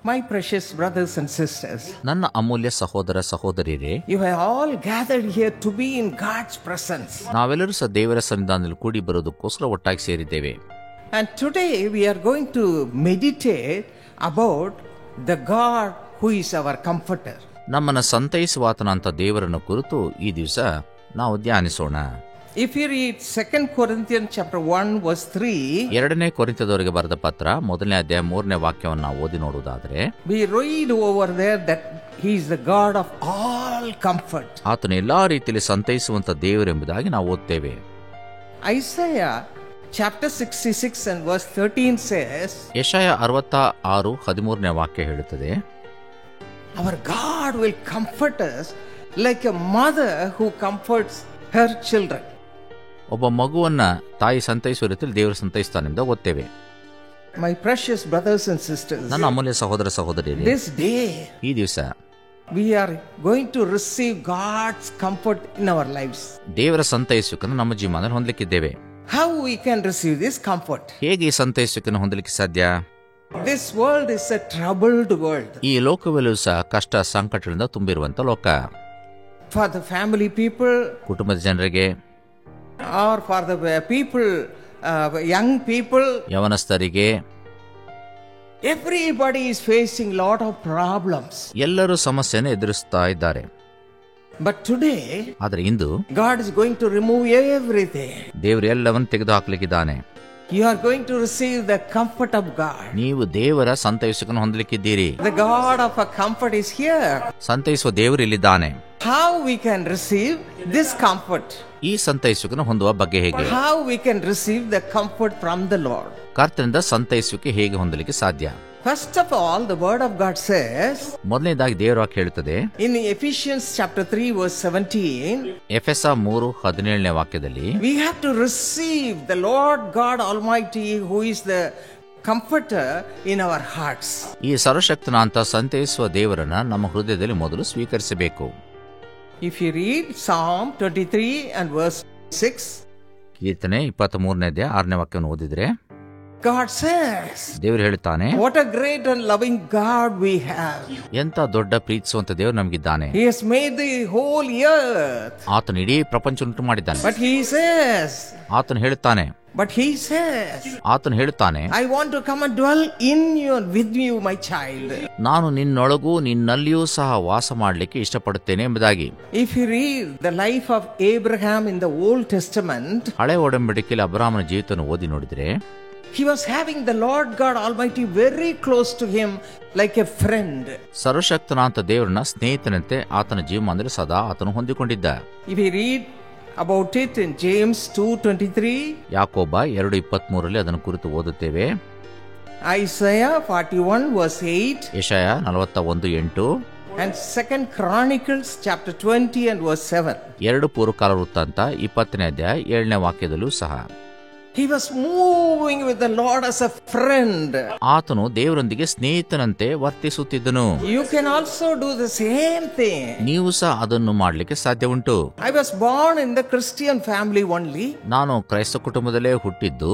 My precious brothers and sisters, ನನ್ನ ಅಮೂಲ್ಯ ಸಹೋದರ ಸಹೋದರಿಯರೇ, you have all gathered here to be in God's presence. ನಾವೆಲ್ಲರೂ ಸಹ ದೇವರ ಸನ್ನಿಧಾನದಲ್ಲಿ ಕೂಡಿ ಬರೋದಕ್ಕೋಸ್ಕರ ಒಟ್ಟಾಗಿ ಸೇರಿದ್ದೇವೆ. And today we are going to meditate about the God who is our comforter. ನಮ್ಮನ್ನು ಸಂತೈಸುವಾತನಂತ ದೇವರನ್ನು ಕುರಿತು ಈ ದಿವಸ ನಾವು ಧ್ಯಾನಿಸೋಣ. If you read 2 Corinthians chapter 1 verse 3, 2 ಕೊರಿಂಥದವರಿಗೆ ಬರೆದ ಪತ್ರ 1ನೇ ಅಧ್ಯಾಯ 3ನೇ ವಾಕ್ಯವನ್ನು ನಾವು ಓದಿ ನೋಡುವುದಾದರೆ, we read over there that he is the God of all comfort. ಆತನು ಎಲ್ಲಾ ರೀತಿಯಲ್ಲಿ ಸಂತೈಸುವಂತ ದೇವರೆಂಬುದಾಗಿ ನಾವು ಓದ್ತೇವೆ. Isaiah chapter 66 and verse 13 says, ಯೆಶಾಯ 66:13ನೇ ವಾಕ್ಯ ಹೇಳುತ್ತದೆ, our God will comfort us like a mother who comforts her children. ಒಬ್ಬ ಮಗುವನ್ನ ತಾಯಿ ಸಂತೈಸುವ ರೀತಿಯಲ್ಲಿ ದೇವರು ಸಂತೈಸ್ತಾನೆಂದು ಓದ್ತೇವೆ. My precious brothers and sisters, ನನ್ನ ಅಮೂಲ್ಯ ಸಹೋದರ ಸಹೋದರಿಯರೇ, this day ಈ ದಿವಸ we are going to receive God's comfort in our lives. ದೇವರ ಸಂತೈಸುವಿಕೆಯನ್ನು ನಮ್ಮ ಜೀವನದಲ್ಲಿ ಹೊಂದಲಿಕ್ಕಿದ್ದೇವೆ. How we can receive this comfort? ಹೇಗೆ ಈ ಸಂತೈಸುವಿಕೆಯನ್ನು ಹೊಂದಲಿಕ್ಕೆ ಸಾಧ್ಯ? This world is a troubled world. ಈ ಲೋಕವೆಲ್ಲೂ ಸಹ ಕಷ್ಟ ಸಂಕಟಗಳಿಂದ ತುಂಬಿರುವಂತ ಲೋಕ. For the family people, ಕುಟುಂಬದ ಜನರಿಗೆ, or for the people, young people, ಯವನಸ್ಥರಿಗೆ, everybody is facing lot of problems. ಎಲ್ಲರೂ ಸಮಸ್ಯೆಯನ್ನು ಎದುರಿಸ್ತಾ ಇದ್ದಾರೆ. But today, ಆದರೆ ಇಂದು God is going to remove everything. ದೇವರು ಎಲ್ಲವನ್ನು ತೆಗೆದು ಹಾಕ್ಲಿಕ್ಕಿದ್ದಾನೆ. You are going to receive the comfort of God. ನೀವು ದೇವರ ಸಂತೈಸುವಿಕೆಯನ್ನು ಹೊಂದಲಿಕ್ಕಿದ್ದೀರಿ. The God of a comfort is here. ಸಂತೈಸುವ ದೇವರು ಇಲ್ಲಿದ್ದಾನೆ. How we can receive this comfort? ಈ ಸಂತೈಸುವಿಕೆಯನ್ನು ಹೊಂದುವ ಬಗ್ಗೆ ಹೇಗೆ? How we can receive the comfort from the Lord? ಕರ್ತನಿಂದ ಸಂತೈಸುವಿಕೆ ಹೇಗೆ ಹೊಂದಲಿಕ್ಕೆ ಸಾಧ್ಯ? First of all, the word of God says, ಮೊದಲನೇದಾಗಿ ದೇವರ ವಾಕ್ಯ ಹೇಳುತ್ತದೆ, in Ephesians chapter 3 verse 17, ಎಫೆಸ 3:17ನೇ ವಾಕ್ಯದಲ್ಲಿ, we have to receive the Lord God Almighty who is the comforter in our hearts. ಈ ಸರ್ವಶಕ್ತನಾಂತ ಸಂತೈಸುವ ದೇವರನ್ನ ನಮ್ಮ ಹೃದಯದಲ್ಲಿ ಮೊದಲು ಸ್ವೀಕರಿಸಬೇಕು. If you read Psalm 23 and verse 6, ಕೀರ್ತನೆ 23ನೇ ಅಧ್ಯಾಯ 6ನೇ ವಾಕ್ಯವನ್ನು ಓದಿದ್ರೆ, God says, ದೇವರು ಹೇಳುತ್ತಾನೆ, what a great and loving God we have. ಎಂತ ದೊಡ್ಡ ಪ್ರೀತಿಸುವಂತ ದೇವರು ನಮಗಿದ್ದಾನೆ. He has made the whole earth. ಆತನು ಇಡೀ ಪ್ರಪಂಚ ಉಂಟು ಮಾಡಿದ್ದಾನೆ. But he says, ಆತನು ಹೇಳುತ್ತಾನೆ, I want to come and dwell in you and with you, my child. ನಾನು ನಿನ್ನೊಳಗೂ ನಿನ್ನಲ್ಲಿಯೂ ಸಹ ವಾಸ ಮಾಡಲಿಕ್ಕೆ ಇಷ್ಟಪಡುತ್ತೇನೆ ಎಂಬುದಾಗಿ. If you read the life of Abraham in the Old Testament, ಹಳೆ ಒಡಂಬಡಿಕೆಯಲ್ಲಿ ಅಬ್ರಹಾಮನ ಜೀವಿತವನ್ನು ಓದಿ ನೋಡಿದ್ರೆ, he was having the Lord God Almighty very close to him like a friend. ಸರ್ವಶಕ್ತನಾಂತ ದೇವರನ್ನ ಸ್ನೇಹಿತನಂತೆ ಆತನ ಜೀವಮಾನದಲ್ಲಿ ಸದಾ ಆತನು ಹೊಂದಿಕೊಂಡಿದ್ದ. If you read about it in James 2:23, ಯಾಕೋಬ 2:23 ಅದನ್ನು ಕುರಿತು ಓದುತ್ತೇವೆ. Isaiah 41 verse 8, Jeshaiah 41:8, and 2 Chronicles chapter 20 and verse 7. 2 ಪೂರ್ವಕಾಲ ವೃತ್ತಾಂತ 20ನೇ ಅಧ್ಯಾಯ 7ನೇ ವಾಕ್ಯದಲ್ಲೂ ಸಹ he was moving with the Lord as a friend. ಆತನು ದೇವರೊಂದಿಗೆ ಸ್ನೇಹಿತನಂತೆ ವರ್ತಿಸುತ್ತಿದ್ದನು. You can also do the same thing. ನೀವು ಸಹ ಅದನ್ನು ಮಾಡಲಿಕ್ಕೆ ಸಾಧ್ಯ ಉಂಟು. I was born in the Christian family only. ನಾನು ಕ್ರೈಸ್ತ ಕುಟುಂಬದಲ್ಲೇ ಹುಟ್ಟಿದ್ದು,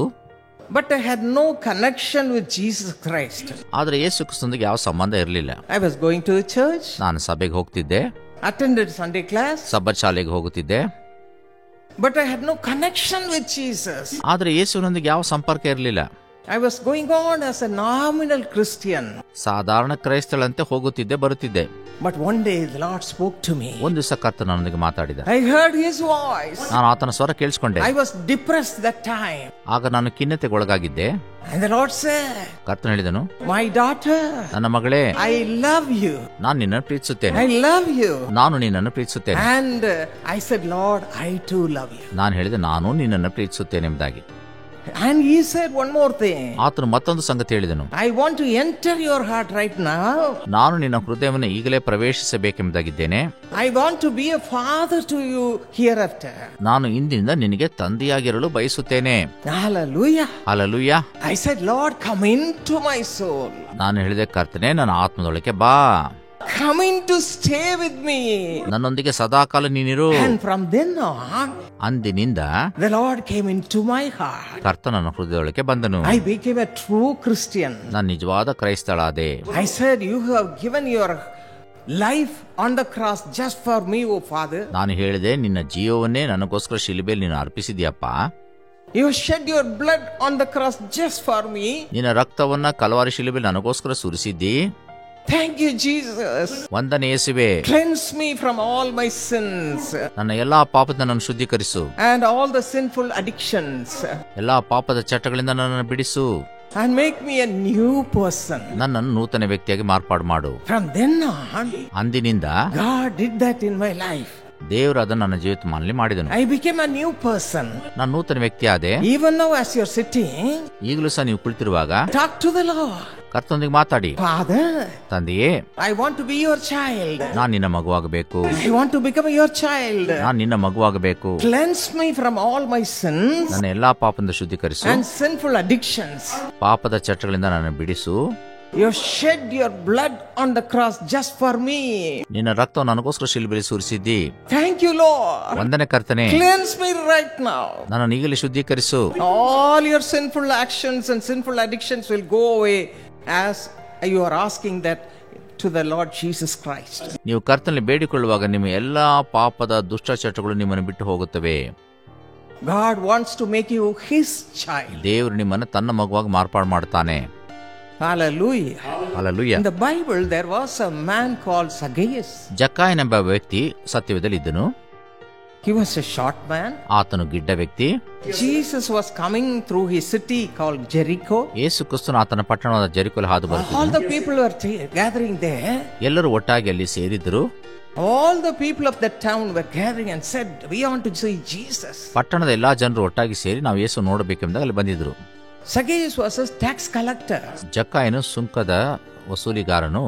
but I had no connection with Jesus Christ. ಆದರೆ ಯೇಸು ಕ್ರಿಸ್ತನಿಗೆ ಯಾವ ಸಂಬಂಧ ಇರಲಿಲ್ಲ. I was going to the church. ನಾನು ಸಭೆಗೆ ಹೋಗ್ತಿದ್ದೆ, attended Sunday class. ಸಬ್ಬತ್ ಶಾಲೆಗೆ ಹೋಗುತ್ತಿದ್ದೆ. but I had no connection with Jesus. ಆದರೆ ಯೇಸುವಿನೊಂದಿಗೆ ಯಾವ ಸಂಪರ್ಕ ಇರಲಿಲ್ಲ. I was going on as a nominal Christian. ಸಾಧಾರಣ ಕ್ರೈಸ್ತಳಂತೆ ಹೋಗುತ್ತಿದ್ದೆ ಬರುತ್ತಿದ್ದೆ. but one day the Lord spoke to me. ಒಂದು ದಿವಸ ಕರ್ತನು ನನ್ನೊಂದಿಗೆ ಮಾತಾಡಿದ. I heard his voice. ನಾನು ಆತನ ಸ್ವರ ಕೇಳಿಸಿಕೊಂಡೆ. I was depressed that time. ಆಗ ನಾನು ಖಿನ್ನತೆಗೊಳಗಾಗಿದ್ದೆ. and the Lord said, ಕರ್ತನು ಹೇಳಿದನು, my daughter, ನನ್ನ ಮಗಳೇ, I love you. ನಾನು ನಿನ್ನನ್ನು ಪ್ರೀತಿಸುತ್ತೇನೆ. I love you. ನಾನು ನಿನ್ನನ್ನು ಪ್ರೀತಿಸುತ್ತೇನೆ. and I said, Lord, I too love you. ನಾನು ಹೇಳಿದೆ, ನಾನು ನಿನ್ನನ್ನು ಪ್ರೀತಿಸುತ್ತೇನೆ ಎಂಬುದಾಗಿ. and he said one more thing. ಆತನು ಮತ್ತೊಂದು ಸಂಗತಿ ಹೇಳಿದನು, I want to enter your heart right now. ನಾನು ನಿನ್ನ ಹೃದಯವನ್ನು ಈಗಲೇ ಪ್ರವೇಶಿಸಬೇಕೆಂಬುದಾಗಿದ್ದೇನೆ. I want to be a father to you hereafter. ನಾನು ಇಂದಿನಿಂದ ನಿನಗೆ ತಂದೆಯಾಗಿರಲು ಬಯಸುತ್ತೇನೆ. Hallelujah. Hallelujah. I said, Lord, come into my soul. ನಾನು ಹೇಳಿದೆ, ಕರ್ತನೇ, ನನ್ನ ಆತ್ಮದೊಳಗೆ ಬಾ. coming to stay with me. ನನ್ನೊಂದಿಗೆ ಸದಾಕಾಲ ನೀನಿರು. And from then on, ಅಂದಿನಿಂದ the Lord came into my heart. ಕರ್ತನ ನನ್ನ ಹೃದಯದೊಳಗೆ ಬಂದನು. I became a true Christian. ನಾನು ನಿಜವಾದ ಕ್ರೈಸ್ತಳಾದೆ. I said, you have given your life on the cross just for me, O Father. ನಾನು ಹೇಳಿದೆ, ನಿನ್ನ ಜೀವವನ್ನೇ ನನಗೋಸ್ಕರ ಶಿಲುಬೆಯಲ್ಲಿ ನೀನು ಅರ್ಪಿಸಿದ್ಯಪ್ಪ. You shed your blood on the cross just for me. ನಿನ್ನ ರಕ್ತವನ್ನ ಕಲ್ವಾರಿ ಶಿಲುಬೆಯಲ್ಲಿ ನನಗೋಸ್ಕರ ಸುರಿಸಿದ್ದಿ. Thank you, Jesus. ವಂದನೆ ಯೇಸುವೆ. Cleanse me from all my sins ನನ್ನ ಎಲ್ಲಾ ಪಾಪದಿಂದ ನನ್ನನ್ನು ಶುದ್ಧೀಕರಿಸು. and all the sinful addictions. ಎಲ್ಲಾ ಪಾಪದ ಚಟಗಳಿಂದ ನನ್ನನ್ನು ಬಿಡಿಸು. And make me a new person. ನನ್ನನ್ನು ನೂತನ ವ್ಯಕ್ತಿಯಾಗಿ ಮಾರ್ಪಾಡು ಮಾಡು. From then on, ಅಂದಿನಿಂದ God did that in my life. ದೇವರು ಅದನ್ನು ನನ್ನ ಜೀವಿತಮಾನದಲ್ಲಿ ಮಾಡಿದನು. I became a new person. ನಾನು ನೂತನ ವ್ಯಕ್ತಿ ಆದೆ. Even now as you're sitting, ಈಗಲೂ ಸಹ ನೀವು ಕುಳಿತಿರುವಾಗ talk to the Lord. ಕರ್ತನೊಂದಿಗೆ ಮಾತಾಡಿ. Father, ತಂದೆಯೇ, I want to be your child. ನಾನು ನಿನ್ನ ಮಗುವಾಗಬೇಕು. I want to become your child. ನಾನು ನಿನ್ನ ಮಗುವಾಗಬೇಕು. Cleanse me from all my sins ನನ್ನ ಎಲ್ಲಾ ಪಾಪದಿಂದ ಶುದ್ಧೀಕರಿಸು. and sinful addictions. ಪಾಪದ ಚಟಗಳಿಂದ ನನ್ನನ್ನು ಬಿಡಿಸು. You shed your blood on the cross just for me. ನಿನ್ನ ರಕ್ತವನ್ನು ನನಗೋಸ್ಕರ ಶಿಲುಬೆಯಲ್ಲಿ ಸುರಿಸಿದ್ದಿ. Thank you, Lord. ವಂದನೆ ಕರ್ತನೆ. Cleanse me right now. ನನ್ನನ್ನು ಈಗಲೇ ಶುದ್ಧೀಕರಿಸು. All your sinful actions and sinful addictions will go away as you are asking that to the Lord Jesus Christ. ನೀವು ಕರ್ತನಲ್ಲಿ ಬೇಡಿಕೊಳ್ಳುವಾಗ ನಿಮ್ಮ ಎಲ್ಲಾ ಪಾಪದ ದುಷ್ಟಚಟಗಳು ನಿಮ್ಮನ್ನು ಬಿಟ್ಟು ಹೋಗುತ್ತವೆ. God wants to make you his child. ದೇವರು ನಿಮ್ಮನ್ನು ತನ್ನ ಮಗುವಾಗಿ ಮಾರ್ಪಾಡು ಮಾಡ್ತಾನೆ. Hallelujah. Hallelujah. In the Bible there was a man called Zacchaeus. ಜಕ್ಕಾಯನೆಂಬ ವ್ಯಕ್ತಿ ಸತ್ಯವೇದದಲ್ಲಿ ಇದ್ದನು. He was a short man. ಆತನು ಗಿಡ್ಡ ವ್ಯಕ್ತಿ. Jesus was coming through his city called Jericho. ಯೇಸು ಕ್ರಿಸ್ತನು ಆತನ ಪಟ್ಟಣವಾದ ಜೆರಿಕೋಲಿ ಹಾದು All ಬರುತ್ತಿದ್ದನು. the people were gathering there. ಎಲ್ಲರೂ ಒಟ್ಟಾಗಿ ಅಲ್ಲಿ ಸೇರಿದ್ರು. All the people of that town were gathering and said, we want to see Jesus. ಪಟ್ಟಣದ ಎಲ್ಲಾ ಜನರು ಒಟ್ಟಾಗಿ ಸೇರಿ ನಾವು ಯೇಸು ನೋಡಬೇಕೆಂದಾಗ ಅಲ್ಲಿ ಬಂದಿದ್ರು. Zacchaeus was a tax collector. ಜಕ್ಕಾಯನು ಸುಂಕದ ವಸೂಲಿಗಾರನು.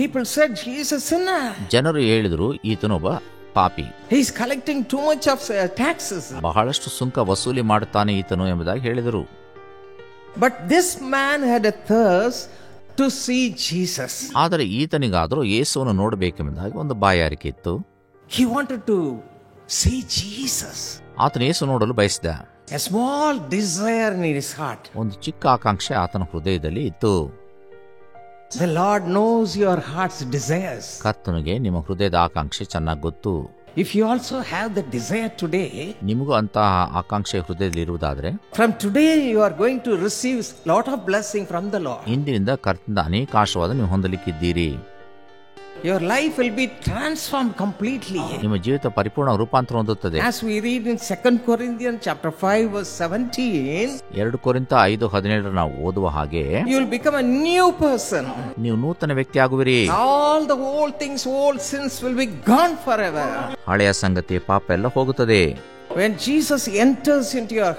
People said he is a sinner. ಜನರು ಹೇಳಿದ್ರು, ಈತನೊಬ್ಬ ಪಾಪಿ. He is collecting too much of taxes. ಬಹಳಷ್ಟು ಸುಂಕ ವಸೂಲಿ ಮಾಡುತ್ತಾನೆ ಈತನು ಎಂಬುದಾಗಿ ಹೇಳಿದರು. But this man had a thirst to see Jesus. ಆದರೆ ಈತನಿಗಾದರೂ ಯೇಸುವನ್ನು ನೋಡಬೇಕೆಂಬುದಾಗಿ ಒಂದು ಬಾಯಾರಿಕೆ ಇತ್ತು. He wanted to see Jesus. ಆತನು ಯೇಸು ನೋಡಲು ಬಯಸಿದ. A small desire in his heart. ಒಂದು ಚಿಕ್ಕ ಆಕಾಂಕ್ಷೆ ಆತನ ಹೃದಯದಲ್ಲಿ ಇತ್ತು. The Lord knows your heart's desires. ಕರ್ತನಿಗೆ ನಿಮ್ಮ ಹೃದಯದ ಆಕಾಂಕ್ಷೆ ಚೆನ್ನಾಗಿ ಗೊತ್ತು. If you also have the desire today, ನಿಮಗೂ ಅಂತಹ ಆಕಾಂಕ್ಷೆ ಹೃದಯದಲ್ಲಿ ಇರುವುದಾದರೆ, from today you are going to receive lot of blessing from the Lord. ಇಂದಿನಿಂದ ಕರ್ತನಿಂದ ಅನೇಕ ಆಶೀರ್ವಾದ ನೀವು ಹೊಂದಲಿಕ್ಕಿದ್ದೀರಿ. Your life will be transformed completely. ನಿಮ್ಮ ಜೀವಿತ ಪರಿಪೂರ್ಣ ರೂಪಾಂತರ ಹೊಂದುತ್ತದೆ. As we read in 2 Corinthians chapter 5 verse 17, 2 ಕೊರಿಂಥ 5:17 ನಾವು ಓದುವ ಹಾಗೆ, you will become a new person. ನೀವು ನೂತನ ವ್ಯಕ್ತಿ ಆಗುವಿರಿ. All the old things, old sins will be gone forever. ಹಳೆಯ ಸಂಗತಿ ಪಾಪ ಎಲ್ಲ ಹೋಗುತ್ತದೆ. When Jesus enters into your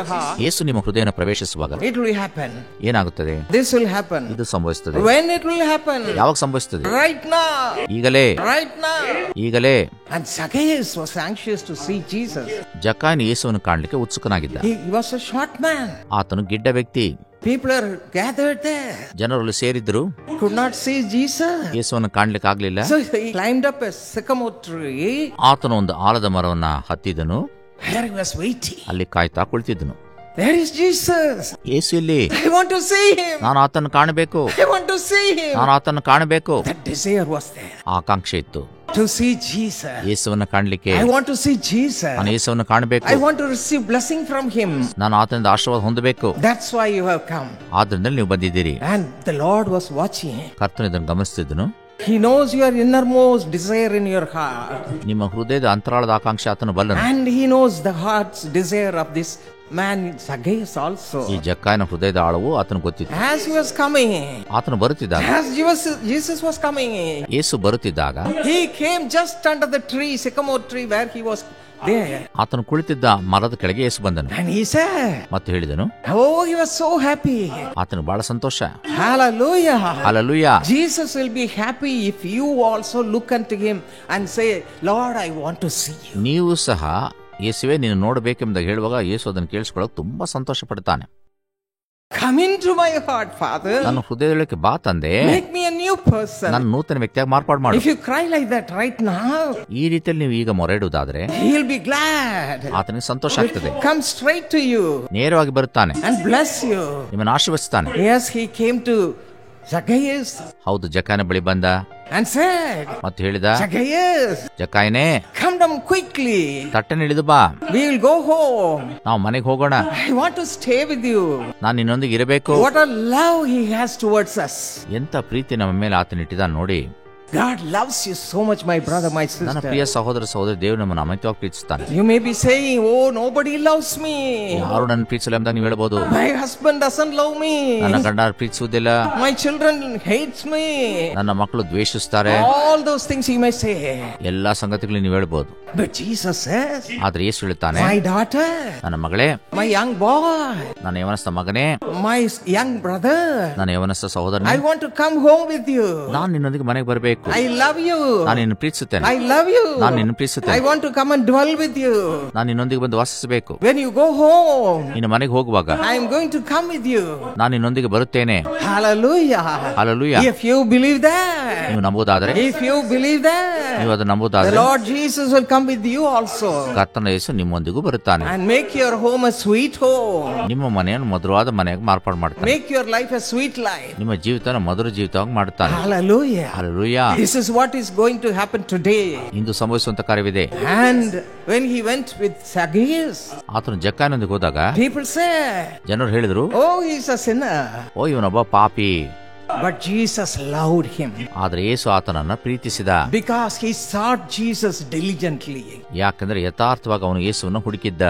heart, ಯೇಸು ನಿಮ್ಮ ಹೃದಯನ ಪ್ರವೇಶಿಸುವಾಗ it will happen. ಏನಾಗುತ್ತದೆ? This will happen. ಇದು ಸಂಭವಿಸುತ್ತದೆ. When it will happen? ಯಾವಾಗ ಸಂಭವಿಸುತ್ತದೆ? Right now. ಈಗಲೇ. Right now. ಈಗಲೇ. And Zacchaeus was anxious to see Jesus. ಜಕ್ಕಾಯನು ಯೇಸುವನ್ನು ಕಾಣಲಿಕ್ಕೆ ಉತ್ಸುಕನಾಗಿದ್ದ. He was a short man. ಆತನು ಗಿಡ್ಡ ವ್ಯಕ್ತಿ. People are gathered there. ಜನರಲ್ಲಿ ಸೇರಿದ್ರು. Could not see Jesus. ಯೇಸುವನ್ನು ಕಾಣಲಿಕ್ಕೆ ಆಗಲಿಲ್ಲ. So he climbed up a sycamore tree. ಆತನು ಒಂದು ಆಲದ ಮರವನ್ನ ಹತ್ತಿದನು. There he was waiting. ಅಲ್ಲಿ ಕಾಯ್ತಾ ಕುಳಿತಿದ್ದನು. There is Jesus. ಯೇಸು ಇಲ್ಲಿ. I want to see him. ನಾನು ಆತನ್ನು ಕಾಣಬೇಕು. I want to see him. ನಾನು ಆತನ್ನು ಕಾಣಬೇಕು. That desire was there. ಆಕಾಂಕ್ಷೆ ಇತ್ತು. To see Jesus. ಯೇಸುವನ್ನು ಕಾಣಲಿಕ್ಕೆ. I want to see Jesus. ನಾನು ಯೇಸುವನ್ನು ಕಾಣಬೇಕು. I want to receive blessing from him. ನಾನು ಆತನಿಂದ ಆಶೀರ್ವಾದ ಹೊಂದಬೇಕು. That's why you have come. ಆದ್ರಿಂದ ನೀವು ಬಂದಿದ್ದೀರಿ. And the Lord was watching. ಕರ್ತನು ಇದನ್ನು ಗಮನಿಸುತ್ತಿದ್ದನು. He knows your innermost desire in your heart. ನಿಮ್ಮ ಹೃದಯದ ಅಂತರಾಳದ ಆಕಾಂಕ್ಷೆ ಆತನು ಬಲ್ಲನು. And he knows the heart's desire of this man Zacchaeus also. ಈ ಜಕ್ಕಾಯನ ಹೃದಯದ ಆಳವು ಆತನು ಗೊತ್ತಿತ್ತು. As he was coming, ಆತನು ಬರುತ್ತಿದ್ದಾಗ, as Jesus was coming, Yesu ಬರುತ್ತಿದ್ದಾಗ, he came just under the tree, sycamore tree, where he was there. ಆತನು ಕುಳಿತಿದ್ದ ಮರದ ಕೆಳಗೆ ಯೇಸು ಬಂದನು. And he said, ಮತ್ತು ಹೇಳಿದನು, oh, he was so happy. ಆತನು ಬಹಳ ಸಂತೋಷ. Hallelujah. Hallelujah. Jesus will be happy if you also look unto him and say, Lord, I want to see you. ನೀವು ಸಹ ಯೇಸುವೆ ನೀನು ನೋಡಬೇಕೆಂಬುದಾಗಿ ಹೇಳುವಾಗ ಯೇಸು ಅದನ್ನು ಕೇಳಿಸಿಕೊಳ್ಳೋಕೆ ತುಂಬಾ ಸಂತೋಷ ಪಡ್ತಾನೆ. Come into my heart, Father. ನನ್ನ ಹೃದಯದೊಳಕ್ಕೆ ಬಾ ತಂದೆ, Make me a new person. ನನ್ನ ನೂತನ ವ್ಯಕ್ತಿಯಾಗಿ ಮಾರ್ಪಾಡು ಮಾಡು. If you cry like that right now, ಈ ರೀತಿಯಲ್ಲಿ ನೀವು ಈಗ ಮೊರೆ ಇಡುವುದಾದ್ರೆ He'll be glad. ಆತನಿಗೆ ಸಂತೋಷ ಆಗ್ತದೆ. Come straight to you ನೇರವಾಗಿ ಬರುತ್ತಾನೆ, and bless you. ನಿಮ್ಮನ್ನು ಆಶೀರ್ವದಿಸ್ತಾನೆ. Yes, he came to Zacchaeus ಹೌದು, ಜಕ್ಕಾಯನ ಬಳಿ ಬಂದ and said, ಮತ್ತು ಹೇಳಿದ, Zacchaeus, ಜಕ್ಕಾಯನೇ, come down quickly. ತಟ್ಟನೆ ಇಳಿದು ಬಾ, We will go home. ನಾವು ಮನೆಗೆ ಹೋಗೋಣ. I want to stay with you. ನಾನು ನಿನ್ನೊಂದಿಗೆ ಇರಬೇಕು. What a love he has towards us. ಎಂತ ಪ್ರೀತಿ ನಮ್ಮ ಮೇಲೆ ಆತನ ಇಟ್ಟಿದ್ದಾನೆ ನೋಡಿ. God loves you so much, my brother, my ನನ್ನ sister. ಪ್ರಿಯ ಸಹೋದರ ಸಹೋದರಿ, ದೇವರು ನಮ್ಮನ್ನು ಅಮಿತವಾಗಿ ಪ್ರೀತಿಸುತ್ತಾನೆ. You may be saying, oh, nobody loves me. ಯಾರು ನನ್ನ ಪ್ರೀತಿಸಲ್ಲ ಎಂಬುದಾಗಿ ನೀವು ಹೇಳ್ಬೋದು. My husband doesn't love me. ನನ್ನ ಗಂಡ ಪ್ರೀತಿಸುವುದಿಲ್ಲ, My children hates me. ನನ್ನ ಮಕ್ಕಳು ದ್ವೇಷಿಸುತ್ತಾರೆ. All those things you may say. ಎಲ್ಲಾ ಸಂಗತಿಗಳು ನೀವು ಹೇಳ್ಬೋದು. But Jesus says, ಆದ್ರೆ ಯೇಸು ಹೇಳ್ತಾನೆ, my daughter, ನನ್ನ ಮಗಳೇ, my young boy, ನನ್ನ ಯವನಸ್ಥ ಮಗನೇ, my young brother, ನನ್ನ ಯವನಸ್ಥ ಸಹೋದರನೇ, I want to come home with you. ನಾನು ನಿನ್ನೊಂದಿಗೆ ಮನೆಗೆ ಬರಬೇಕು. I love you. ನಾನು ನಿನ್ನ ಪ್ರೀತಿಸುತ್ತೇನೆ. I love you. ನಾನು ನಿನ್ನ ಪ್ರೀತಿಸುತ್ತೇನೆ. I want to come and dwell with you. ನಾನು ನಿನ್ನೊಂದಿಗೆ ಬಂದು ವಾಸಿಸಬೇಕು. When you go home, ನಿನ್ನ ಮನೆಗೆ ಹೋಗುವಾಗ I am going to come with you. ನಾನು ನಿನ್ನೊಂದಿಗೆ ಬರುತ್ತೇನೆ. Hallelujah. Hallelujah. If you believe that, ನೀವು ನಂಬುವುದಾದರೆ, if you believe that, ನೀವು ಅದನ್ನು the ನಂಬುವುದಾದರೆ, Lord Jesus will come with you also ಕರ್ತನ ಯೇಸು ನಿಮ್ಮೊಂದಿಗೂ ಬರುತ್ತಾನೆ. and make your home a sweet home. ನಿಮ್ಮ ಮನೆಯನ್ನು ಮಧುರವಾದ ಮನೆಯಾಗಿ ಮಾರ್ಪಾಡು ಮಾಡ್ತಾನೆ. Make your life a sweet life. ನಿಮ್ಮ ಜೀವಿತನ ಮಧುರ ಜೀವಿತವಾಗಿ ಮಾಡುತ್ತಾನೆ. Hallelujah. Hallelujah. This is what is going to happen today. Into ಸಂಭವಿಸುವಂತ ಕಾರ್ಯವಿದೆ. And when he went with Zacchaeus, ಆತನು ಜಕ್ಕಾಯನೊಂದಿಗೆ ಹೋದಾಗ people said, ಜನರು ಹೇಳಿದ್ರು, oh, he's a sinner. ಓ ಇವನೊಬ್ಬ ಪಾಪಿ. But Jesus loved him ಆದ್ರೆ ಯೇಸು ಆತನನ್ನ ಪ್ರೀತಿಸಿದ. because he sought Jesus diligently. ಯಾಕಂದ್ರೆ ಯಥಾರ್ಥವಾಗಿ ಅವನು ಯೇಸುವನ್ನು ಹುಡುಕಿದ್ದ.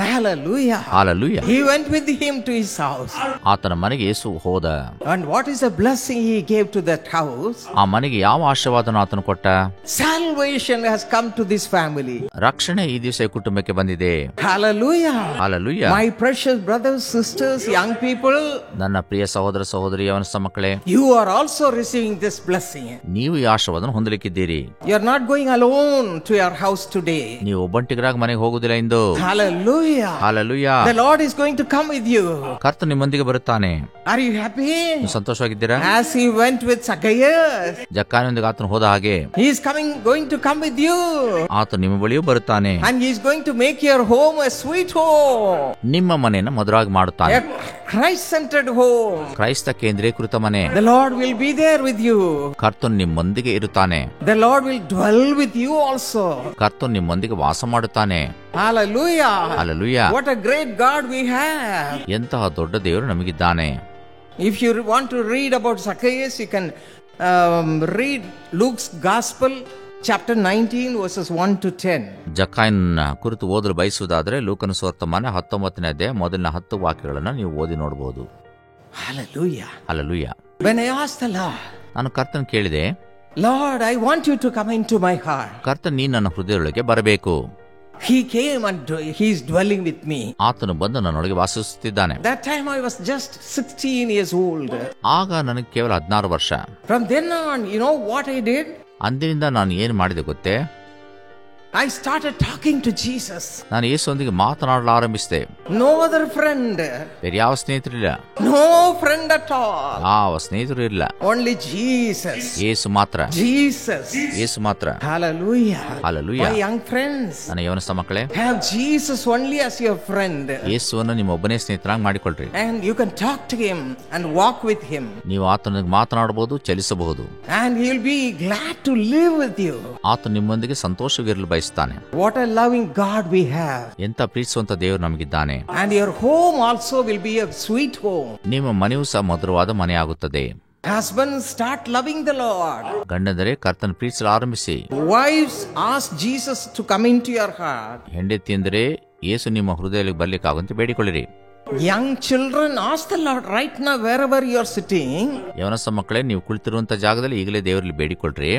Hallelujah. Hallelujah. He went with him to his house. ಆತನ ಮನೆಗೆ ಯೇಸು ಹೋದ. And what is the blessing he gave to that house? ಆ ಮನೆಗೆ ಯಾವ ಆಶೀರ್ವಾದನ ಆತನು ಕೊಟ್ಟ? Salvation has come to this family. ರಕ್ಷಣೆ ಈ ದಿವಸ ಈ ಕುಟುಂಬಕ್ಕೆ ಬಂದಿದೆ. Hallelujah. Hallelujah. My precious brothers, sisters, young people, ನನ್ನ ಪ್ರಿಯ ಸಹೋದರ ಸಹೋದರಿ, ಯವನಸ್ಥ ಮಕ್ಕಳೇ, you are also receiving this blessing. ನೀವು ಈ ಆಶೀರ್ವಾದನ ಹೊಂದಲಿಕ್ಕಿದ್ದೀರಿ. You are not going alone to your house today. ನೀವು ಒಬ್ಬಂಟಿಗರಾಗಿ ಮನೆಗೆ ಹೋಗುದಿಲ್ಲ ಇಂದು. Hallelujah. Hallelujah. The Lord is going to come with you. ಕರ್ತನು ನಿಮ್ಮೊಂದಿಗೆ ಬರುತ್ತಾನೆ. Are you happy? ನೀವು ಸಂತೋಷವಾಗಿದ್ದೀರಾ? As he went with Zacchaeus, ಜಕ್ಕಾಯನೊಂದಿಗೆ ಆತನು ಹೋದ ಹಾಗೆ he is going to come with you. ಆತ ನಿಮ್ಮ ಬಳಿಯೂ ಬರುತ್ತಾನೆ. And he is going to make your home a sweet home. ನಿಮ್ಮ ಮನೆಯನ್ನು ಮಧುರವಾಗಿ ಮಾಡುತ್ತಾನೆ. A Christ-centered home. ಕ್ರೈಸ್ತ ಕೇಂದ್ರೀಕೃತ ಮನೆ. The Lord will be there with you. ಕರ್ತನು ನಿಮ್ಮೊಂದಿಗೆ ಇರುತ್ತಾನೆ. The Lord will dwell with you also. ಕರ್ತನು ನಿಮ್ಮೊಂದಿಗೆ ವಾಸ ಮಾಡುತ್ತಾನೆ. Hallelujah. Hallelujah. What a great God we have. ಎಂತಹ ದೊಡ್ಡ ದೇವರು ನಮಗಿದ್ದಾನೆ. If you want to read about Zacchaeus, you can read Luke's Gospel, chapter 19, verses 1 to 10. ಜಕ್ಕಾಯನ ಕುರಿತು ಓದಲು ಬಯಸುವುದಾದರೆ ಲೂಕನ ಸುವಾರ್ತೆಮಾನ 19ನೇ ಅಧ್ಯಾಯ ಮೊದಲಿನ 10 ವಾಕ್ಯಗಳನ್ನು ನೀವು ಓದಿ ನೋಡಬಹುದು. Hallelujah. Hallelujah. When I asked the Lord, ನಾನು ಕರ್ತನ ಕೇಳಿದೆ, Lord, I want you to come into my heart. ಕರ್ತನ ನೀ ನನ್ನ ಹೃದಯದೊಳಗೆ ಬರಬೇಕು. He came and he is dwelling with me. ಆತನು ಬಂದು ನನ್ನೊಳಗೆ ವಾಸಿಸುತ್ತಿದ್ದಾನೆ. That time I was just 16 years old. ಆಗ ನನಗೆ ಕೇವಲ 16 ವರ್ಷ. From then on, you know what I did? ಅಂದಿನಿಂದ ನಾನು ಏನು ಮಾಡಿದೆ ಗೊತ್ತೇ? I started talking to Jesus. ನಾನು ಯೇಸುವೊಂದಿಗೆ ಮಾತನಾಡಲು ಆರಂಭಿಸಿದೆ. No other friend. ಬೇರೆ ಯಾವ ಸ್ನೇಹಿತರಿಲ್ಲ. No friend at all. ಯಾವ ಸ್ನೇಹಿತರು ಇಲ್ಲ. Only Jesus. ಯೇಸು ಮಾತ್ರ. Jesus. ಯೇಸು ಮಾತ್ರ. Hallelujah. Hallelujah. My young friends, ನನ್ನ ಯವನಸ್ಥ ಮಕ್ಕಳೇ, have Jesus only as your friend. ಯೇಸುವನ್ನು ನಿಮ್ಮ ಒಬ್ಬನೇ ಸ್ನೇಹಿತರಾಗಿ ಮಾಡಿಕೊಳ್ಳ್ರಿ. And you can talk to him and walk with him. ನೀವು ಆತನಿಗೆ ಮಾತನಾಡಬಹುದು, ಚಲಿಸಬಹುದು. And he will be glad to live with you. ಆತ ನಿಮ್ಮೊಂದಿಗೆ ಸಂತೋಷವಿರಲು ಬಯಸುತ್ತಾನೆ. What a loving God we have. ಎಂತ ಪ್ರೀತಿಸುವಂತ ದೇವರು ನಮಗಿದ್ದಾನೆ. And your home also will be a sweet home. ನಿಮ್ಮ ಮನೆಯೂ ಸಹ ಮಧುರವಾದ ಮನೆಯಾಗುತ್ತದೆ. Husbands, start loving the Lord. ಗಂಡಂದರೆ ಕರ್ತನ ಪ್ರೀತಿಸಲು ಆರಂಭಿಸಿ. Wives, ask Jesus to come into your heart. ಹೆಂಡತಿ ಎಂದರೆ ಯೇಸು ನಿಮ್ಮ ಹೃದಯಕ್ಕೆ ಬರ್ಲಿಕ್ಕಾಗುವಂತೆ ಬೇಡಿಕೊಳ್ಳಿರಿ. Young children, ask the Lord right now wherever you are sitting. ಯವನಸ್ಥ ಮಕ್ಕಳೇ, ನೀವು ಕುಳಿತಿರುವಂತ ಜಾಗದಲ್ಲಿ ಈಗಲೇ ದೇವರಲ್ಲಿ ಬೇಡಿಕೊಳ್ಳ್ರಿ.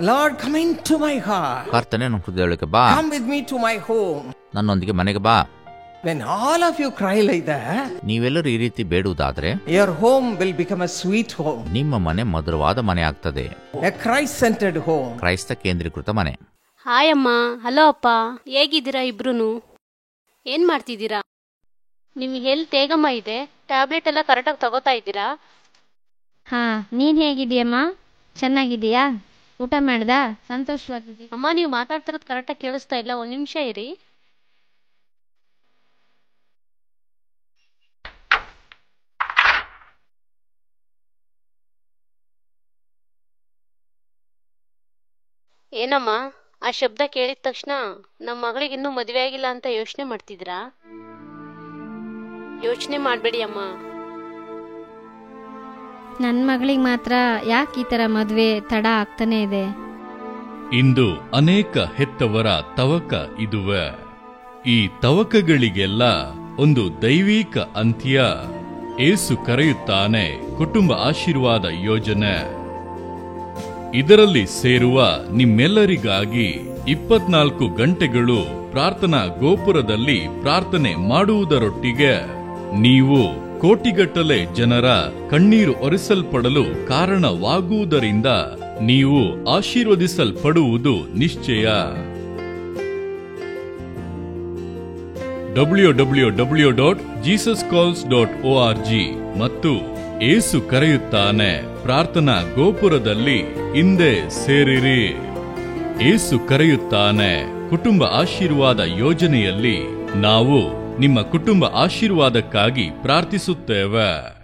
Lord, come into my heart. ಕರ್ತನೇ ನನ್ನ ಹೃದಯಕ್ಕೆ ಬಾ. Come with me to my home. ನನ್ನೊಂದಿಗೆ ಮನೆಗೆ ಬಾ. When all of you cry like that, ನೀವೆಲ್ಲರೂ ಈ ರೀತಿ ಬೇಡುವುದಾದ್ರೆ your home will become a sweet home. ನಿಮ್ಮ ಮನೆ ಮಧುರವಾದ ಮನೆ ಆಗ್ತದೆ. A Christ-centered home. ಕ್ರೈಸ್ತ ಕೇಂದ್ರೀಕೃತ ಮನೆ. ಹಾಯ್ ಅಮ್ಮ. ಹಲೋ ಅಪ್ಪ. ಹೇಗಿದ್ದೀರಾ ಇಬ್ರು? ಏನ್ ಮಾಡ್ತಿದ್ದೀರಾ? ನಿಮ್ಮ ಹೆಲ್ತ್ ಹೇಗಮ್ಮ ಇದೆ? ಟ್ಯಾಬ್ಲೆಟ್ ಎಲ್ಲ ಕರೆಕ್ಟಾಗಿ ತಗೋತಾ ಇದ್ದೀರಾ? ಹಾ, ನೀನ್ ಹೇಗಿದೀಯಮ್ಮ? ಚೆನ್ನಾಗಿದೀಯಾ? ಊಟ ಮಾಡ್ದಾ? ಸಂತೋಷವಾಗಿದ್ದೀಯ? ಅಮ್ಮ, ನೀವು ಮಾತಾಡ್ತಿರೋದು ಕರೆಕ್ಟಾಗಿ ಕೇಳಿಸ್ತಾ ಇಲ್ಲ, ಒಂದು ನಿಮಿಷ ಇರಿ. ಏನಮ್ಮ, ಆ ಶಬ್ದ ಕೇಳಿದ ತಕ್ಷಣ ನಮ್ಮ ಮಗಳಿಗೆ ಇನ್ನೂ ಮದುವೆ ಆಗಿಲ್ಲ ಅಂತ ಯೋಚನೆ ಮಾಡ್ತಿದ್ರಾ? ಯೋಚನೆ ಮಾಡಬೇಡಿ ಅಮ್ಮ. ನನ್ನ ಮಗಳಿಗೆ ಮಾತ್ರ ಯಾಕೆ ಈ ತರ ಮದ್ವೆ ತಡ ಆಗ್ತಾನೆ ಇದೆ? ಇಂದು ಅನೇಕ ಹೆತ್ತವರ ತವಕ ಇದುವೆ. ಈ ತವಕಗಳಿಗೆಲ್ಲ ಒಂದು ದೈವಿಕ ಅಂತ್ಯ ಏಸು ಕರೆಯುತ್ತಾನೆ ಕುಟುಂಬ ಆಶೀರ್ವಾದ ಯೋಜನೆ. ಇದರಲ್ಲಿ ಸೇರುವ ನಿಮ್ಮೆಲ್ಲರಿಗಾಗಿ 24 ಗಂಟೆಗಳು ಪ್ರಾರ್ಥನಾ ಗೋಪುರದಲ್ಲಿ ಪ್ರಾರ್ಥನೆ ಮಾಡುವುದರೊಟ್ಟಿಗೆ ನೀವು ಕೋಟಿಗಟ್ಟಲೆ ಜನರ ಕಣ್ಣೀರು ಒರೆಸಲ್ಪಡಲು ಕಾರಣವಾಗುವುದರಿಂದ ನೀವು ಆಶೀರ್ವದಿಸಲ್ಪಡುವುದು ನಿಶ್ಚಯ. www.jesuscalls.org ಮತ್ತು ಏಸು ಕರೆಯುತ್ತಾನೆ ಪ್ರಾರ್ಥನಾ ಗೋಪುರದಲ್ಲಿ ಹಿಂದೆ ಸೇರಿರಿ. ಏಸು ಕರೆಯುತ್ತಾನೆ ಕುಟುಂಬ ಆಶೀರ್ವಾದ ಯೋಜನೆಯಲ್ಲಿ ನಾವು ನಿಮ್ಮ ಕುಟುಂಬ ಆಶೀರ್ವಾದಕ್ಕಾಗಿ ಪ್ರಾರ್ಥಿಸುತ್ತೇವೆ.